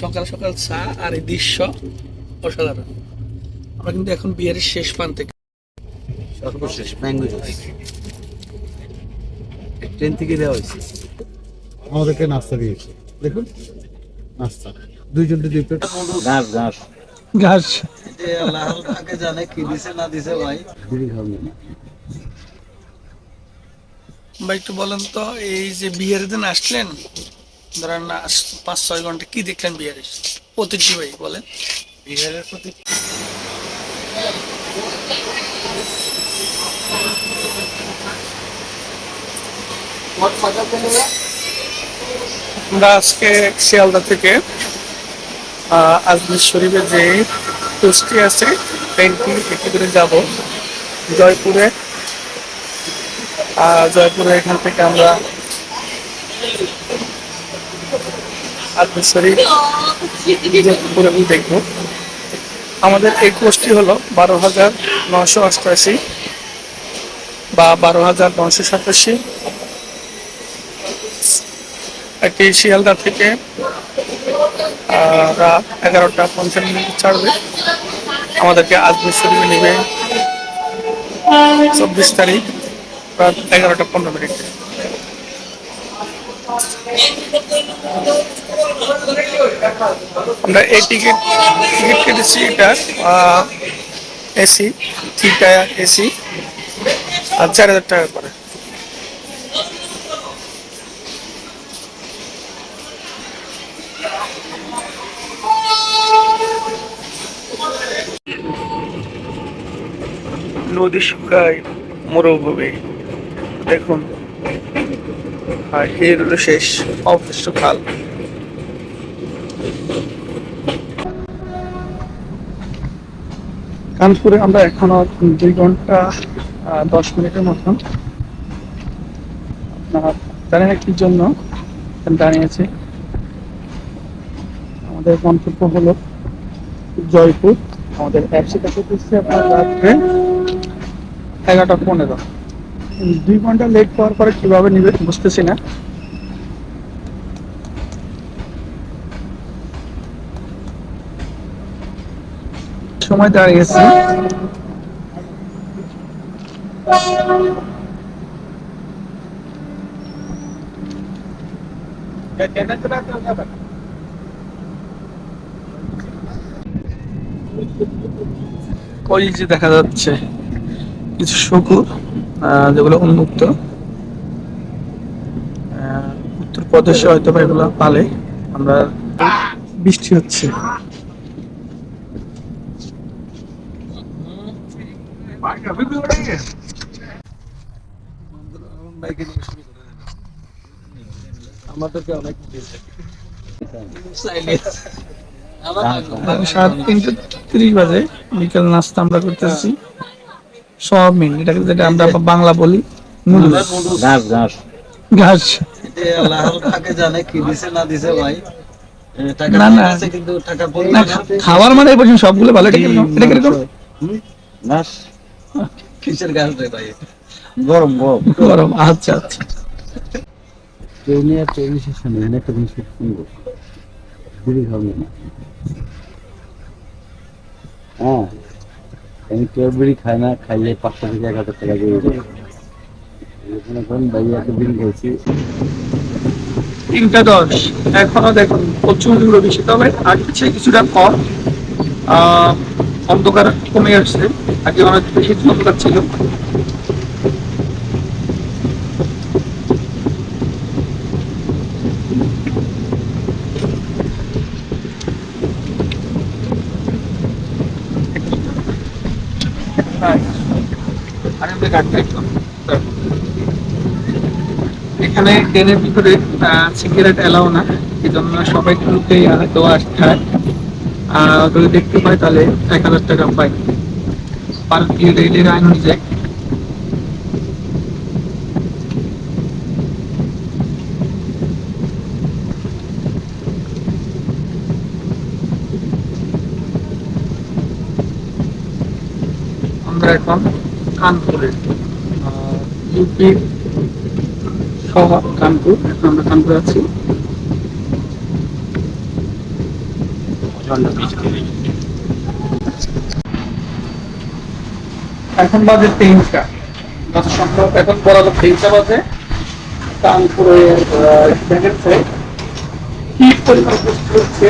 সকাল সকাল চা আর এই দৃশ্য অসাধারণ। আমরা কিন্তু এখন বিহারের শেষ প্রান্তে, সর্বশেষ ম্যাঙ্গো জুস ট্রেন থেকে দেওয়া হয়েছে। আমাদেরকে নাস্তা দিয়েছে, দেখুন নাস্তা, দুইজনকে 2 প্লেট ঘাস ঘাস ঘাস। আল্লাহ তাকে জানে কি দিছে না দিছে ভাই। বিড়ি খাবেন না ভাই একটু বলেন তো, এই যে বিহারের দিন আসলেন, ধরেন 5-6 ঘন্টা কি দেখলেন বিহারে ঐতিহ্য ভাই বলেন। বিহারের প্রতি আমরা আজকে শিয়ালদা থেকে আজমির শরীফে যে কোচটি আছে ট্রেনটি একটু করে যাব জয়পুরে। জয়পুরে এখান থেকে আমরা আজমির শরীফ পুরো দেখবো। আমাদের এই কোচটি হলো 12,988 বা 12,987। একটি শিয়ালদা থেকে রাত 11টা 55 ছাড়বে, আমাদেরকে আজমির শরীফে নেবে 24 তারিখ রাত 11টা 15। আমরা এই টিকিট কেটেছি, এটা এসি 3 টায়ার এসি, আর 4,000 টাকা করে। নদী শুকায়, মরুভূমি দেখুন, আর এর হলো শেষ অবশিষ্ট খাল। কানপুরে আমরা এখনো 2 ঘন্টা 10 মিনিটের মতন, আপনার জানি না কি জন্য দাঁড়িয়েছে। আমাদের গন্তব্য হলো জয়পুর। আমাদের অ্যাপসে কাছে দিচ্ছে আপনার রাত্রে 11টা 15। 2 ঘন্টা লেট পাওয়ার পরে কিভাবে নিবে বুঝতেছি না। সময় দাঁড়িয়েছে। ওই যে দেখা যাচ্ছে কিছু শুকুর যেগুলো উন্মুক্ত, উত্তরপ্রদেশে হয়তো বা এগুলো পালে। আমরা বৃষ্টি হচ্ছে, আমাদেরকে অনেক দিয়েছে। 3:30 বাজে বিকেল নাস্তা আমরা করতেছি সয়াবিন, এটাকে যেটা আমরা বাংলা বলি নুডলস। ঘাস ঘাস ঘাস। আল্লাহ তাকে জানে কি দিছে না দিছে ভাই। টাকা না না আছে কিন্তু টাকা না, খাবার মানে এই পর্যন্ত সবগুলো ভালো। এটা কিরকম? এটা কিরকম? ঘাস কিসের ঘাস রে ভাই? গরম গরম গরম। আচ্ছা আচ্ছা। ট্রেনে আর ট্রেন স্টেশনে এখানে একটা জিনিস খুব সুন্দর, বিড়ি খাবেন না। হ্যাঁ, আমি কেউ বিড়ি খায় না, খাইলে 500 থেকে 1,000 টাকা দিয়ে দেয়। এখানে কোন ভাইয়া একটা বিড়ি খাইছি 3:10 এখনো দেখুন প্রচুর বেশি, তবে আগে চেয়ে কিছুটা কম। অন্ধকার কমে আসছে, আগে অনেক বেশি অন্ধকার ছিল। এখানে ট্রেনের ভিতরে সিগারেট এলাও না, এই জন্য সবাই গ্রুপেই হয়তো খায়। যদি দেখতে পাই তাহলে 1,000 টাকা পাই ভারতীয় রেলের আইন অনুযায়ী। আমরা এখন কানপুরে, ইউপির শহর কানপুর। এখন আমরা কানপুরে আছি। এখন বাজে 3টা, সম্ভব এখন বরাবর 3টা বাজে। কানপুরে দেখেছে কি পরিমাণ বৃষ্টি হচ্ছে।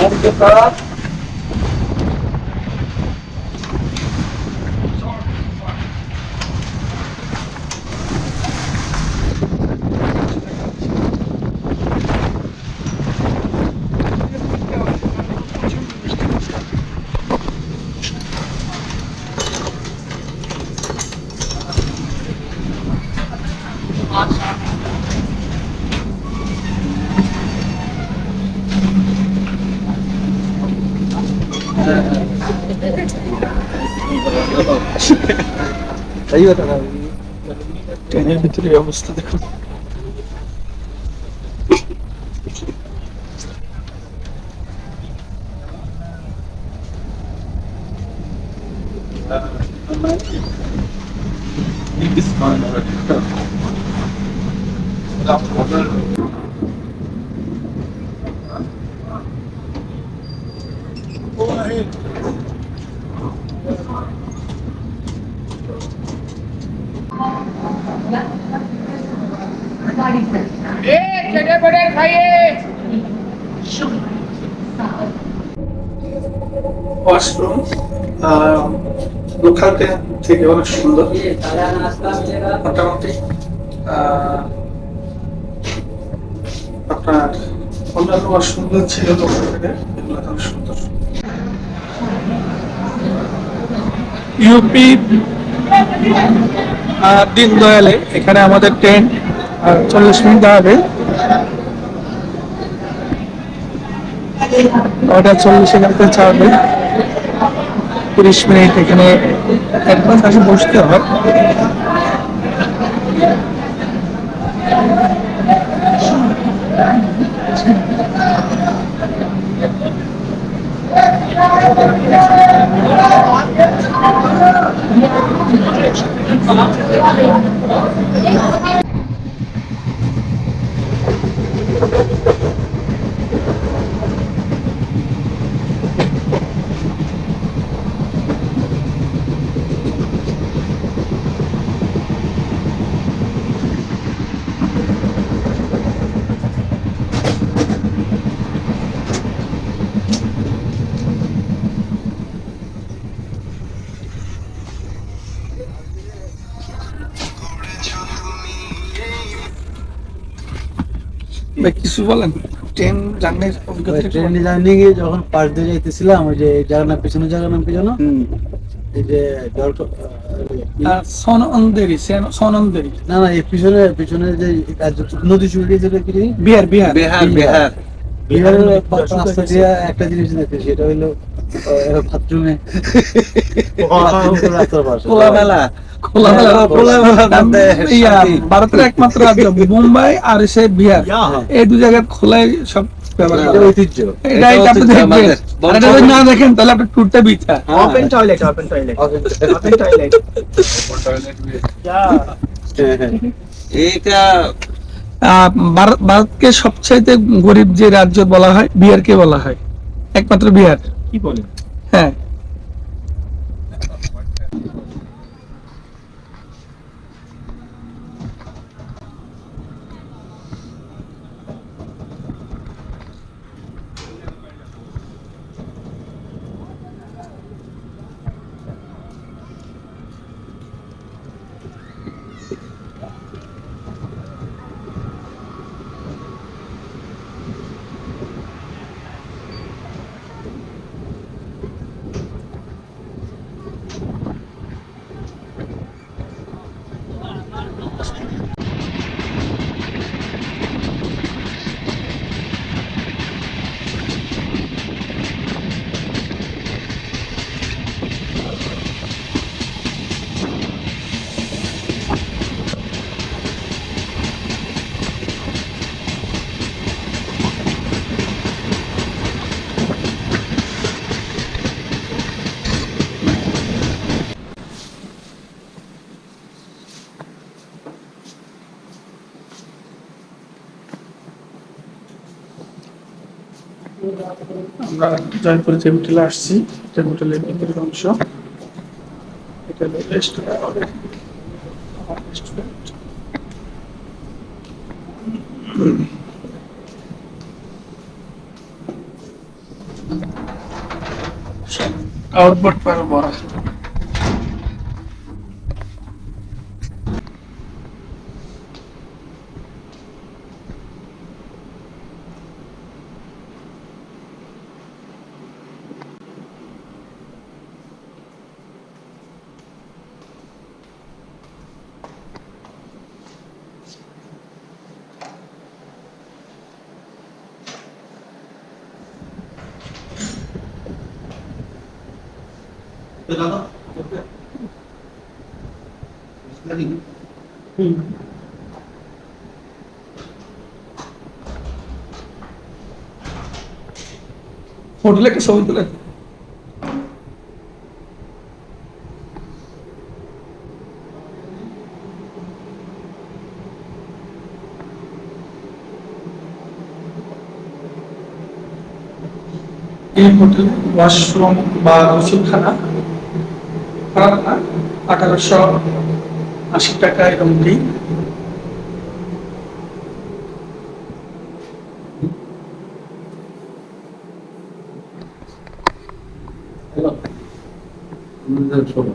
অন্ধকার, ট্রেনের ভিতরে এই অবস্থা দেখুন। ওয়াশরুম লোকাল ট্রেন থেকে অনেক সুন্দর, মোটামুটি আপনার অন্যান্য ওয়াশরুমগুলো ছিল লোকাল ট্রেনের, এগুলো অনেক সুন্দর। ইউপি দীনদয়ালে এখানে আমাদের ট্রেন 40 মিনিট দাঁড়াবে। ওটা 40 মিনিটে ছাড়বে, 30 মিনিট এখানে অ্যাডভান্স আসে বসতে হয়। ভাই কিছু বলেন ট্রেন জার্নির অভিজ্ঞতা? ট্রেনে জার্নি গিয়ে যখন পাশ দিয়ে যাইতেছিলাম, ওই যে জায়গার নাম পিছনে, জায়গার নাম কি জানো? এই যে সনন্দেরি, সনন্দেরি না না, এই পিছনে পিছনে যে নদী চুড়ি যেটা কি জানি? বিহার, বিহার, বিহার বিহার বিহারের রাস্তা দিয়ে একটা জিনিস দেখেছি, সেটা হইলো বাথরুমে খোলামেলা, ভারতের একমাত্র রাজ্য মুম্বাই আর সে বিহার, এই দু জায়গায় খোলায় সব ঐতিহ্য। এটাই আপনি দেখবেন, আর এটা যদি না দেখেন তাহলে আপনার ট্যুরটা বৃথা। Open toilet, open toilet. Open toilet. এটা ভারতকে সবচাইতে গরিব যে রাজ্য বলা হয়, বিহারকে বলা হয়, একমাত্র বিহার। কি বলেন? হ্যাঁ, আমরা জয়পুর যে হোটেলে আসছি, এটা হোটেলের ভিতরের অংশ। এটা হলো রেস্টুরেন্ট। আউটবোর্ড পারে বড়। হোটেলে একটা ছবি তুলে এই হোটেল ওয়াশরুম বা গোসলখানা খারাপ না, 1880 টাকা এরকমটি। সব